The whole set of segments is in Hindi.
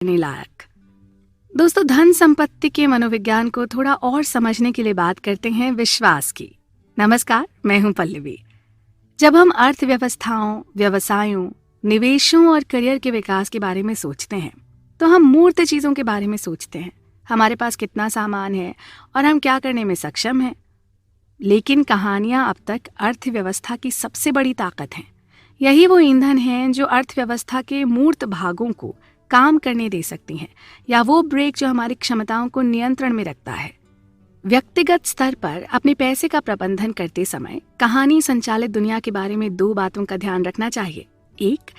करने लायक। दोस्तों, धन संपत्ति के मनोविज्ञान को थोड़ा और समझने के लिए बात करते हैं विश्वास की। नमस्कार, मैं हूं पल्लवी। जब हम अर्थव्यवस्थाओं, व्यवसायों, निवेशों और करियर के विकास के बारे में सोचते हैं तो हम मूर्त चीजों के बारे में सोचते हैं। हमारे पास कितना सामान है और हम क्या करने में सक्षम हैं। लेकिन कहानियां अब तक अर्थव्यवस्था की सबसे बड़ी ताकत हैं। यही वो ईंधन हैं जो अर्थव्यवस्था के मूर्त भागों को काम करने दे सकती हैं, या वो ब्रेक जो हमारी क्षमताओं को नियंत्रण में रखता है। व्यक्तिगत स्तर पर अपने पैसे का प्रबंधन करते समय कहानी संचालित दुनिया के बारे में दो बातों का ध्यान रखना चाहिए। एक,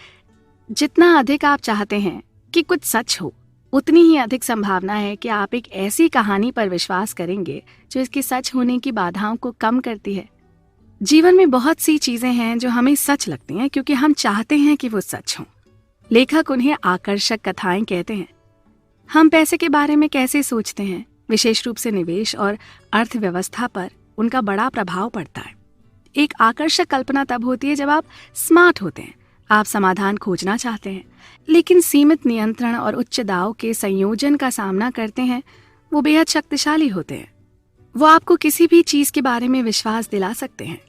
जितना अधिक आप चाहते हैं कि कुछ सच हो, उतनी ही अधिक संभावना है कि आप एक ऐसी कहानी पर विश्वास करेंगे जो इसके सच होने की बाधाओं को कम करती है। जीवन में बहुत सी चीजें हैं जो हमें सच लगती हैं क्योंकि हम चाहते हैं कि वो सच हों। लेखक उन्हें आकर्षक कथाएं कहते हैं। हम पैसे के बारे में कैसे सोचते हैं, विशेष रूप से निवेश और अर्थव्यवस्था पर उनका बड़ा प्रभाव पड़ता है। एक आकर्षक कल्पना तब होती है जब आप स्मार्ट होते हैं, आप समाधान खोजना चाहते हैं, लेकिन सीमित नियंत्रण और उच्च दाव के संयोजन का सामना करते हैं। वो बेहद शक्तिशाली होते हैं। वो आपको किसी भी चीज के बारे में विश्वास दिला सकते हैं।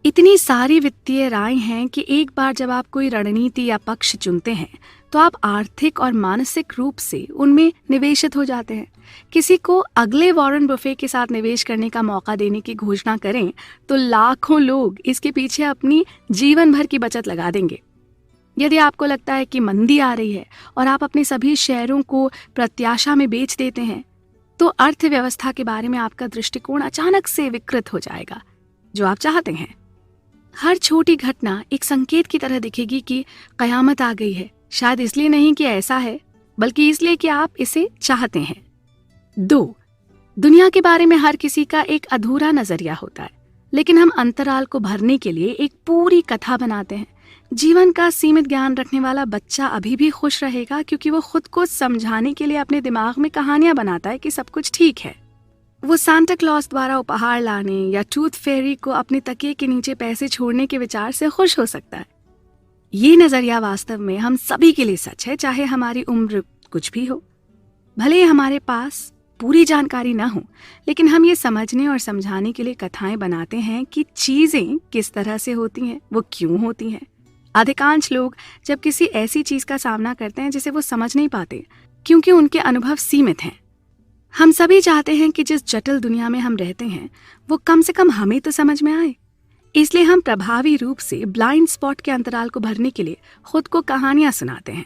इतनी सारी वित्तीय राय हैं कि एक बार जब आप कोई रणनीति या पक्ष चुनते हैं तो आप आर्थिक और मानसिक रूप से उनमें निवेशित हो जाते हैं। किसी को अगले वॉरेन बफे के साथ निवेश करने का मौका देने की घोषणा करें तो लाखों लोग इसके पीछे अपनी जीवन भर की बचत लगा देंगे। यदि आपको लगता है कि मंदी आ रही है और आप अपने सभी शेयरों को प्रत्याशा में बेच देते हैं तो अर्थव्यवस्था के बारे में आपका दृष्टिकोण अचानक से विकृत हो जाएगा, जो आप चाहते हैं। हर छोटी घटना एक संकेत की तरह दिखेगी कि कयामत आ गई है, शायद इसलिए नहीं कि ऐसा है, बल्कि इसलिए कि आप इसे चाहते हैं। 2, दुनिया के बारे में हर किसी का एक अधूरा नजरिया होता है, लेकिन हम अंतराल को भरने के लिए एक पूरी कथा बनाते हैं। जीवन का सीमित ज्ञान रखने वाला बच्चा अभी भी खुश रहेगा क्योंकि वो खुद को समझाने के लिए अपने दिमाग में कहानियां बनाता है कि सब कुछ ठीक है। वो सांता क्लॉज द्वारा उपहार लाने या टूथ फेरी को अपने तकिए के नीचे पैसे छोड़ने के विचार से खुश हो सकता है। ये नजरिया वास्तव में हम सभी के लिए सच है, चाहे हमारी उम्र कुछ भी हो। भले ही हमारे पास पूरी जानकारी ना हो, लेकिन हम ये समझने और समझाने के लिए कथाएं बनाते हैं कि चीजें किस तरह से होती हैं, वो क्यों होती हैं। अधिकांश लोग जब किसी ऐसी चीज का सामना करते हैं जिसे वो समझ नहीं पाते क्योंकि उनके अनुभव सीमित हैं। हम सभी चाहते हैं कि जिस जटिल दुनिया में हम रहते हैं वो कम से कम हमें तो समझ में आए। इसलिए हम प्रभावी रूप से ब्लाइंड स्पॉट के अंतराल को भरने के लिए खुद को कहानियां सुनाते हैं।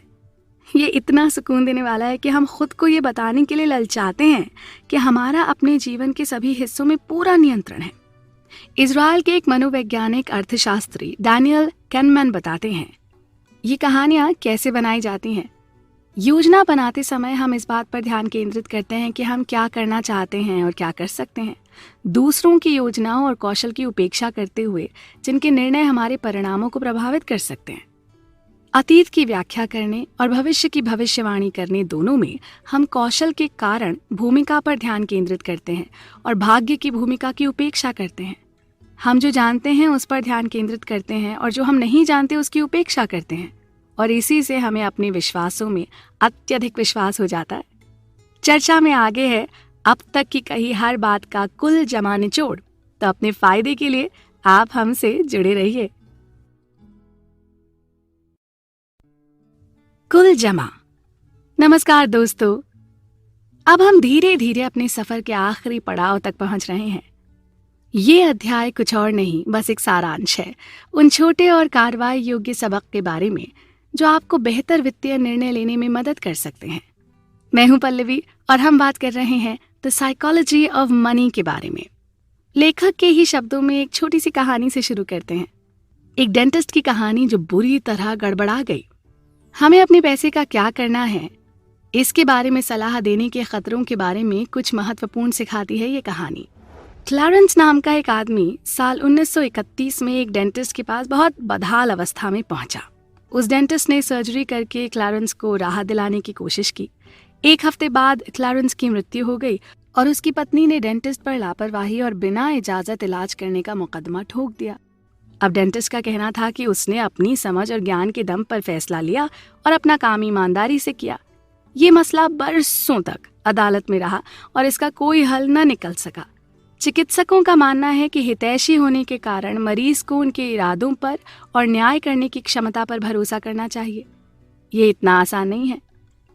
ये इतना सुकून देने वाला है कि हम खुद को ये बताने के लिए ललचाते हैं कि हमारा अपने जीवन के सभी हिस्सों में पूरा नियंत्रण है। इजराइल के एक मनोवैज्ञानिक अर्थशास्त्री डैनियल कैनमैन बताते हैं, ये कहानियां कैसे बनाई जाती हैं। योजना बनाते समय हम इस बात पर ध्यान केंद्रित करते हैं कि हम क्या करना चाहते हैं और क्या कर सकते हैं, दूसरों की योजनाओं और कौशल की उपेक्षा करते हुए जिनके निर्णय हमारे परिणामों को प्रभावित कर सकते हैं। अतीत की व्याख्या करने और भविष्य की भविष्यवाणी करने दोनों में हम कौशल के कारण भूमिका पर ध्यान केंद्रित करते हैं और भाग्य की भूमिका की उपेक्षा करते हैं। हम जो जानते हैं उस पर ध्यान केंद्रित करते हैं और जो हम नहीं जानते उसकी उपेक्षा करते हैं, और इसी से हमें अपने विश्वासों में अत्यधिक विश्वास हो जाता है। चर्चा में आगे है अब तक की कही हर बात का कुल जमा निचोड़, तो अपने फायदे के लिए आप हमसे जुड़े रहिए। कुल जमा। नमस्कार दोस्तों, अब हम धीरे धीरे अपने सफर के आखिरी पड़ाव तक पहुंच रहे हैं। ये अध्याय कुछ और नहीं, बस एक सारांश है उन छोटे और कार्रवाई योग्य सबक के बारे में जो आपको बेहतर वित्तीय निर्णय लेने में मदद कर सकते हैं। मैं हूं पल्लवी और हम बात कर रहे हैं द साइकोलॉजी ऑफ मनी के बारे में। लेखक के ही शब्दों में एक छोटी सी कहानी से शुरू करते हैं। एक डेंटिस्ट की कहानी जो बुरी तरह गड़बड़ा गई। हमें अपने पैसे का क्या करना है, इसके बारे में सलाह देने के खतरों के बारे में कुछ महत्वपूर्ण सिखाती है ये कहानी। क्लैरेंस नाम का एक आदमी साल 1931 में एक डेंटिस्ट के पास बहुत बदहाल अवस्था में पहुंचा। उस डेंटिस्ट ने सर्जरी करके क्लैरेंस को राहत दिलाने की कोशिश की। एक हफ्ते बाद क्लैरेंस की मृत्यु हो गई और उसकी पत्नी ने डेंटिस्ट पर लापरवाही और बिना इजाजत इलाज करने का मुकदमा ठोक दिया। अब डेंटिस्ट का कहना था कि उसने अपनी समझ और ज्ञान के दम पर फैसला लिया और अपना काम ईमानदारी से किया, ये मसला बरसों तक अदालत में रहा और इसका कोई हल न निकल सका। चिकित्सकों का मानना है कि हितैषी होने के कारण मरीज को उनके इरादों पर और न्याय करने की क्षमता पर भरोसा करना चाहिए। ये इतना आसान नहीं है।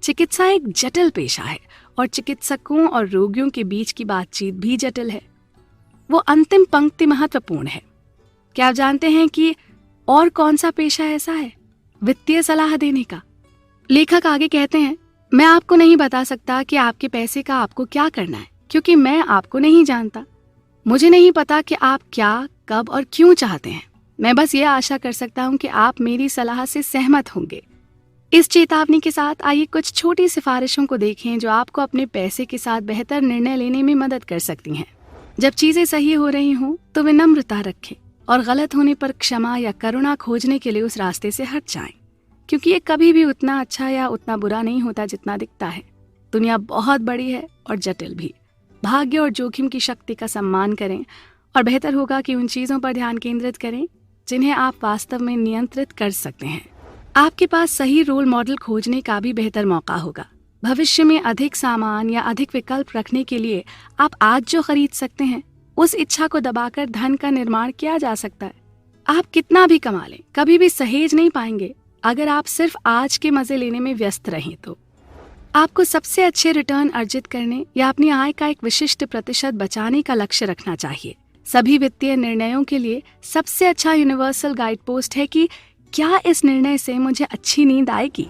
चिकित्सा एक जटिल पेशा है और चिकित्सकों और रोगियों के बीच की बातचीत भी जटिल है। वो अंतिम पंक्ति महत्वपूर्ण है। क्या आप जानते हैं कि और कौन सा पेशा ऐसा है? वित्तीय सलाह देने का। लेखक आगे कहते हैं, मैं आपको नहीं बता सकता कि आपके पैसे का आपको क्या करना है, क्योंकि मैं आपको नहीं जानता। मुझे नहीं पता कि आप क्या, कब और क्यों चाहते हैं। मैं बस ये आशा कर सकता हूँ कि आप मेरी सलाह से सहमत होंगे। इस चेतावनी के साथ आइए कुछ छोटी सिफारिशों को देखें जो आपको अपने पैसे के साथ बेहतर निर्णय लेने में मदद कर सकती हैं। जब चीजें सही हो रही हों तो विनम्रता रखें और गलत होने पर क्षमा या करुणा खोजने के लिए उस रास्ते से हट जाएं, क्योंकि ये कभी भी उतना अच्छा या उतना बुरा नहीं होता जितना दिखता है। दुनिया बहुत बड़ी है और जटिल भी। भाग्य और जोखिम की शक्ति का सम्मान करें और बेहतर होगा कि उन चीजों पर ध्यान केंद्रित करें जिन्हें आप वास्तव में नियंत्रित कर सकते हैं। आपके पास सही रोल मॉडल खोजने का भी बेहतर मौका होगा। भविष्य में अधिक सामान या अधिक विकल्प रखने के लिए आप आज जो खरीद सकते हैं, उस इच्छा को दबाकर धन का निर्माण किया जा सकता है। आप कितना भी कमा लें, कभी भी सहेज नहीं पाएंगे अगर आप सिर्फ आज के मजे लेने में व्यस्त रहें। तो आपको सबसे अच्छे रिटर्न अर्जित करने या अपनी आय का एक विशिष्ट प्रतिशत बचाने का लक्ष्य रखना चाहिए। सभी वित्तीय निर्णयों के लिए सबसे अच्छा यूनिवर्सल गाइड पोस्ट है कि क्या इस निर्णय से मुझे अच्छी नींद आएगी।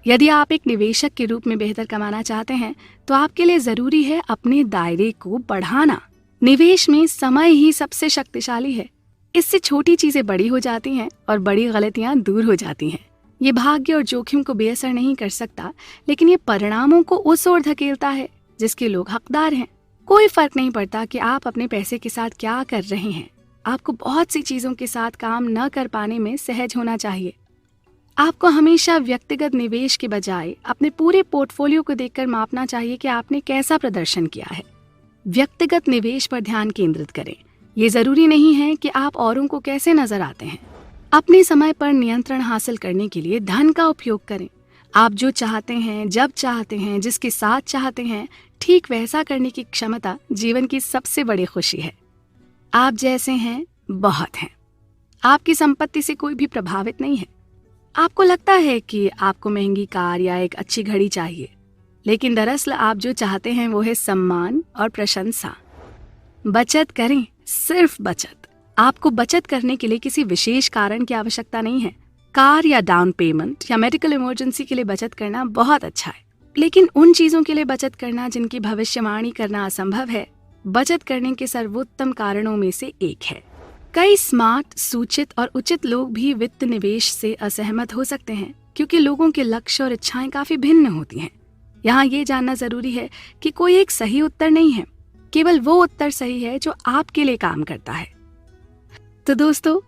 यदि आप एक निवेशक के रूप में बेहतर कमाना चाहते हैं तो आपके लिए जरूरी है अपने दायरे को बढ़ाना। निवेश में समय ही सबसे शक्तिशाली है। इससे छोटी चीजें बड़ी हो जाती हैं और बड़ी गलतियां दूर हो जाती हैं। ये भाग्य और जोखिम को बेअसर नहीं कर सकता, लेकिन ये परिणामों को उस ओर धकेलता है जिसके लोग हकदार हैं। कोई फर्क नहीं पड़ता कि आप अपने पैसे के साथ क्या कर रहे हैं। आपको बहुत सी चीजों के साथ काम न कर पाने में सहज होना चाहिए। आपको हमेशा व्यक्तिगत निवेश के बजाय अपने पूरे पोर्टफोलियो को देखकर मापना चाहिए कि आपने कैसा प्रदर्शन किया है। व्यक्तिगत निवेश पर ध्यान केंद्रित करें। ये जरूरी नहीं है कि आप औरों को कैसे नजर आते हैं। अपने समय पर नियंत्रण हासिल करने के लिए धन का उपयोग करें। आप जो चाहते हैं, जब चाहते हैं, जिसके साथ चाहते हैं, ठीक वैसा करने की क्षमता जीवन की सबसे बड़ी खुशी है। आप जैसे हैं बहुत हैं। आपकी संपत्ति से कोई भी प्रभावित नहीं है। आपको लगता है कि आपको महंगी कार या एक अच्छी घड़ी चाहिए, लेकिन दरअसल आप जो चाहते हैं वो है सम्मान और प्रशंसा। बचत करें, सिर्फ बचत। आपको बचत करने के लिए किसी विशेष कारण की आवश्यकता नहीं है। कार या डाउन पेमेंट या मेडिकल इमरजेंसी के लिए बचत करना बहुत अच्छा है, लेकिन उन चीजों के लिए बचत करना जिनकी भविष्यवाणी करना असंभव है, बचत करने के सर्वोत्तम कारणों में से एक है। कई स्मार्ट, सूचित और उचित लोग भी वित्त निवेश से असहमत हो सकते हैं, क्योंकि लोगों के लक्ष्य और इच्छाएं काफी भिन्न होती हैं। यहाँ ये जानना जरूरी है कि कोई एक सही उत्तर नहीं है, केवल वो उत्तर सही है जो आपके लिए काम करता है। तो दोस्तों,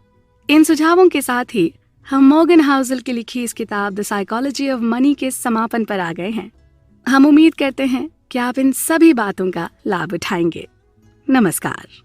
इन सुझावों के साथ ही हम मॉर्गन हाउसल की लिखी इस किताब द साइकोलॉजी ऑफ मनी के समापन पर आ गए हैं। हम उम्मीद करते हैं कि आप इन सभी बातों का लाभ उठाएंगे। नमस्कार।